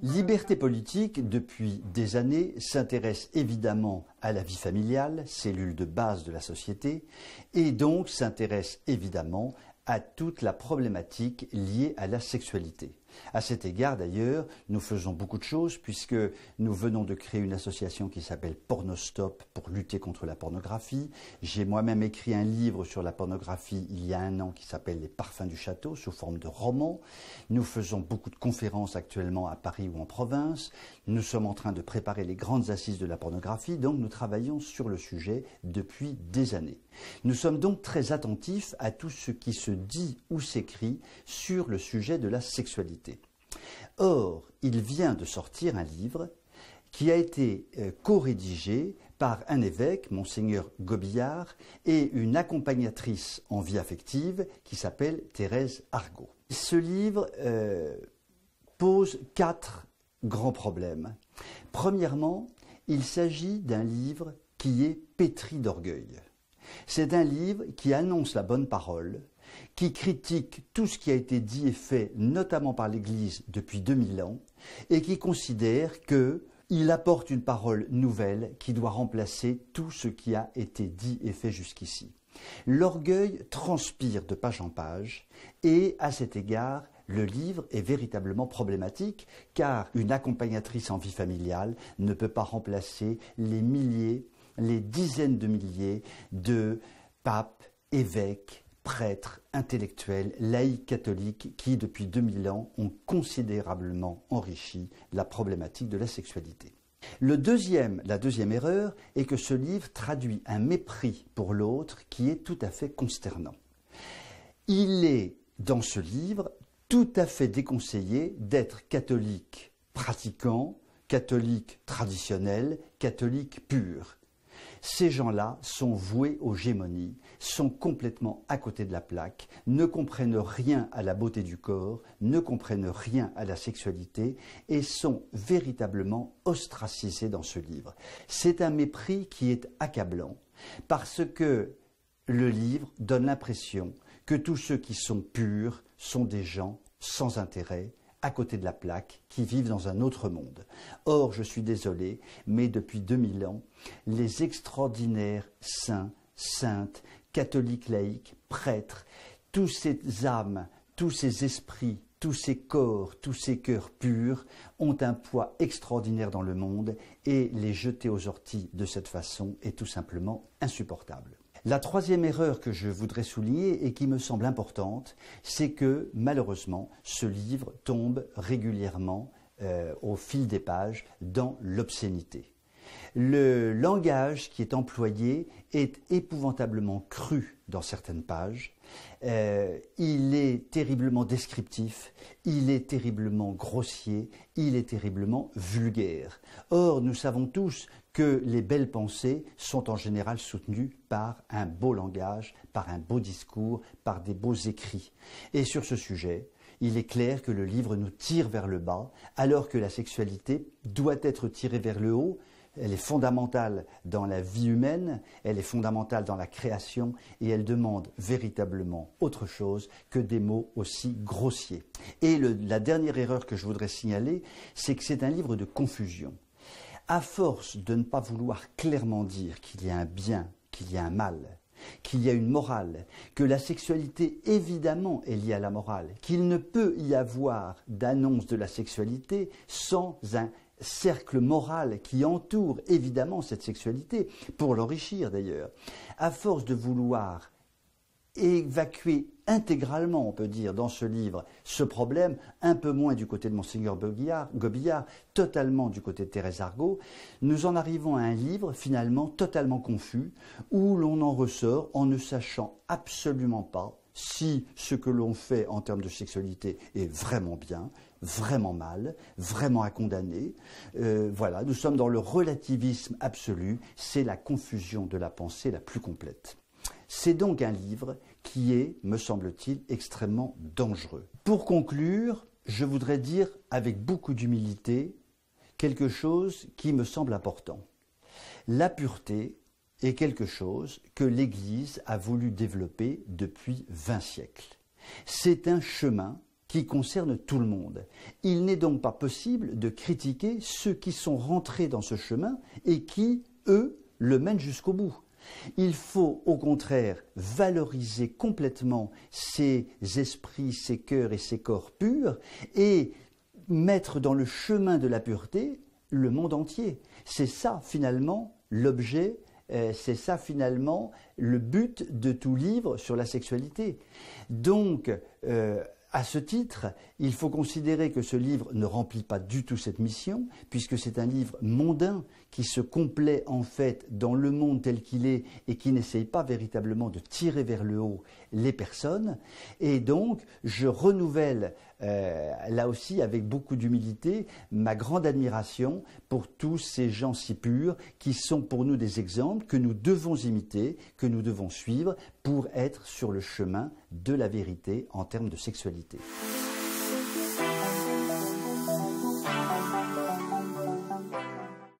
Liberté politique, depuis des années, s'intéresse évidemment à la vie familiale, cellule de base de la société, et donc s'intéresse évidemment à toute la problématique liée à la sexualité. À cet égard d'ailleurs, nous faisons beaucoup de choses puisque nous venons de créer une association qui s'appelle Pornostop pour lutter contre la pornographie. J'ai moi-même écrit un livre sur la pornographie il y a un an qui s'appelle Les Parfums du Château sous forme de roman. Nous faisons beaucoup de conférences actuellement à Paris ou en province. Nous sommes en train de préparer les grandes assises de la pornographie, donc nous travaillons sur le sujet depuis des années. Nous sommes donc très attentifs à tout ce qui se dit ou s'écrit sur le sujet de la sexualité. Or, il vient de sortir un livre qui a été co-rédigé par un évêque, Monseigneur Gobillard, et une accompagnatrice en vie affective qui s'appelle Thérèse Argot. Ce livre pose 4 grands problèmes. Premièrement, il s'agit d'un livre qui est pétri d'orgueil. C'est un livre qui annonce la bonne parole, qui critique tout ce qui a été dit et fait, notamment par l'Église depuis 2000 ans, et qui considère qu'il apporte une parole nouvelle qui doit remplacer tout ce qui a été dit et fait jusqu'ici. L'orgueil transpire de page en page, et à cet égard, le livre est véritablement problématique, car une accompagnatrice en vie familiale ne peut pas remplacer les milliers, les dizaines de milliers de papes, évêques, prêtres, intellectuels, laïcs catholiques qui, depuis 2000 ans, ont considérablement enrichi la problématique de la sexualité. La deuxième erreur est que ce livre traduit un mépris pour l'autre qui est tout à fait consternant. Il est, dans ce livre, tout à fait déconseillé d'être catholique pratiquant, catholique traditionnel, catholique pur. Ces gens-là sont voués aux gémonies, sont complètement à côté de la plaque, ne comprennent rien à la beauté du corps, ne comprennent rien à la sexualité et sont véritablement ostracisés dans ce livre. C'est un mépris qui est accablant parce que le livre donne l'impression que tous ceux qui sont purs sont des gens sans intérêt, à côté de la plaque, qui vivent dans un autre monde. Or, je suis désolé, mais depuis 2000 ans, les extraordinaires saints, saintes, catholiques laïcs, prêtres, tous ces âmes, tous ces esprits, tous ces corps, tous ces cœurs purs ont un poids extraordinaire dans le monde et les jeter aux orties de cette façon est tout simplement insupportable. La troisième erreur que je voudrais souligner et qui me semble importante, c'est que malheureusement, ce livre tombe régulièrement au fil des pages dans l'obscénité. Le langage qui est employé est épouvantablement cru dans certaines pages. Il est terriblement descriptif, il est terriblement grossier, il est terriblement vulgaire. Or, nous savons tous que les belles pensées sont en général soutenues par un beau langage, par un beau discours, par des beaux écrits. Et sur ce sujet, il est clair que le livre nous tire vers le bas, alors que la sexualité doit être tirée vers le haut. Elle est fondamentale dans la vie humaine, elle est fondamentale dans la création et elle demande véritablement autre chose que des mots aussi grossiers. Et la dernière erreur que je voudrais signaler, c'est que c'est un livre de confusion. À force de ne pas vouloir clairement dire qu'il y a un bien, qu'il y a un mal, qu'il y a une morale, que la sexualité évidemment est liée à la morale, qu'il ne peut y avoir d'annonce de la sexualité sans un cercle moral qui entoure évidemment cette sexualité, pour l'enrichir d'ailleurs. À force de vouloir évacuer intégralement, on peut dire, dans ce livre, ce problème, un peu moins du côté de Monseigneur Gobillard, totalement du côté de Thérèse Argot, nous en arrivons à un livre finalement totalement confus, où l'on en ressort en ne sachant absolument pas si ce que l'on fait en termes de sexualité est vraiment bien, vraiment mal, vraiment à condamner. Voilà, nous sommes dans le relativisme absolu, c'est la confusion de la pensée la plus complète. C'est donc un livre qui est, me semble-t-il, extrêmement dangereux. Pour conclure, je voudrais dire avec beaucoup d'humilité quelque chose qui me semble important. La pureté est quelque chose que l'Église a voulu développer depuis 20 siècles. C'est un chemin qui concerne tout le monde. Il n'est donc pas possible de critiquer ceux qui sont rentrés dans ce chemin et qui, eux, le mènent jusqu'au bout. Il faut au contraire valoriser complètement ces esprits, ces cœurs et ces corps purs et mettre dans le chemin de la pureté le monde entier. C'est ça finalement l'objet, c'est ça finalement le but de tout livre sur la sexualité. Donc, à ce titre, il faut considérer que ce livre ne remplit pas du tout cette mission, puisque c'est un livre mondain qui se complaît en fait dans le monde tel qu'il est et qui n'essaye pas véritablement de tirer vers le haut les personnes. Et donc, je renouvelle là aussi avec beaucoup d'humilité ma grande admiration pour tous ces gens si purs qui sont pour nous des exemples que nous devons imiter, que nous devons suivre pour être sur le chemin de la vérité en termes de sexualité.